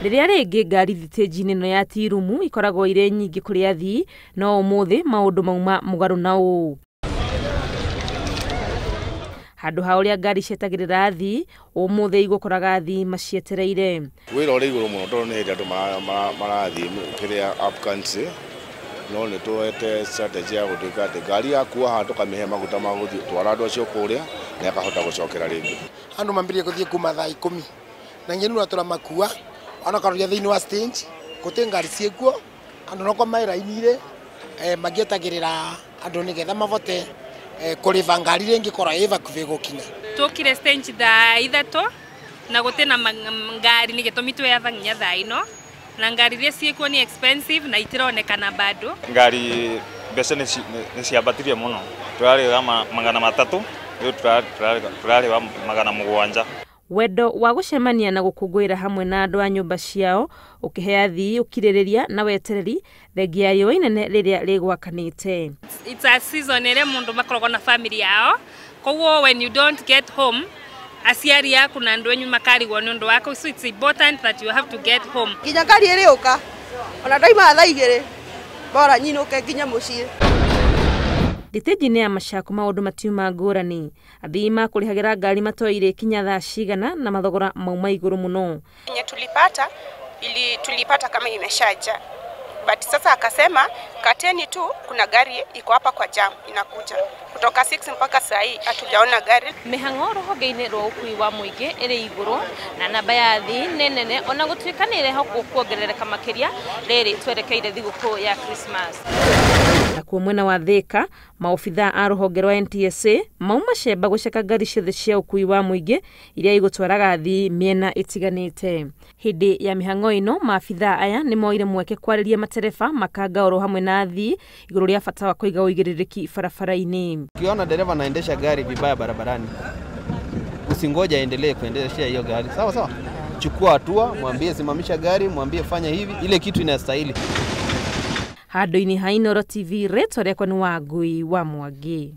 Riria ringi ngari thitĩnji no ya Tirumu ikoragwo ire nyingi kuri athii no umuthi maundu mauma mugaru na uu. Handu ha uria ngari cietagirira athii umuthi igukoraga athii macietereire. Wira uri iguru muno tondu ni hindi andu marathii kiria up country no ni tuete strategy ya gutuika ati ngari yakua handu kamihe maguta ma guthii twara andu acio kuria na akahota gucokera ringi. Andu mambirie kuthii kuma thaa 10 na ngenu natura makua ona karuria thiini wa stage guti ngari ciekuo andu no kwa irainire magietagirira andu nigetha mavote kuriva ngari ringi kora eva kuvegokinya. Tukire stage thaa 3 na guti na ngari nigitumi twetha nginya thaa 4 na ngari iria ciekuo ni expensive na itironekana bado. Ngari mbeca ni ciambatirie muno, turarĩga magana matatu riu turarĩga magana 7. Wendo wa gucemania na gukungwira hamwe na andu a nyumba ciao ukihe athii ukiririria na wetereri thengia riũa inene riria rigwakanite. It's a season ere mundu makoragwo na family yao, koguo when you don't get home aciari yaku na andu enyu makarigwo ni undu wako, so it's important that you have to get home. Nginya ngari iriuka ona ndaima thaa 2 bora nyinuke nginya mucii. Thitĩnji ni ya Machaku maundu matiuma ngũrani. Athii makurihagira ngari matoire kinya thaa cigana na mathogora mauma iguru muno. Yenye tulipata kama imeshaja. But sasa akasema kateni tu kuna gari iko hapa kwa jam inakuja. Kutoka 6 mpaka saa hii hatujaona gari. Mihang'o ruhonge-ini rwa ukui wa muingi iri iguru na namba ya athii nene ona gutuika ni irehokwo kuongerereka makiria riri twerekeire thiguku ya Christmas. Nakuo mwena wa Thika maofitha a ruhonge rwa NTSA mauma cemba guceka ngari ciothe cia ukui wa muingi iria igutwaraga athii miena itiganite. Hindi ya mihang'o ino maafitha aya ni moire mweke kwariria matereba makangaoro hamwe na athii iguru ria bata wa kuiga uigiririki barabara-ini. Ukiona dereva anaendesha gari vibaya barabarani, usingoja aendelee kuendesha hiyo gari. Sawa. Chukua hatua, mwambie simamisha gari, mwambie fanya hivi, ile kitu inastahili. Handu-ini ha Inooro TV, retwa riakwa ni Wangui wa Mwangi.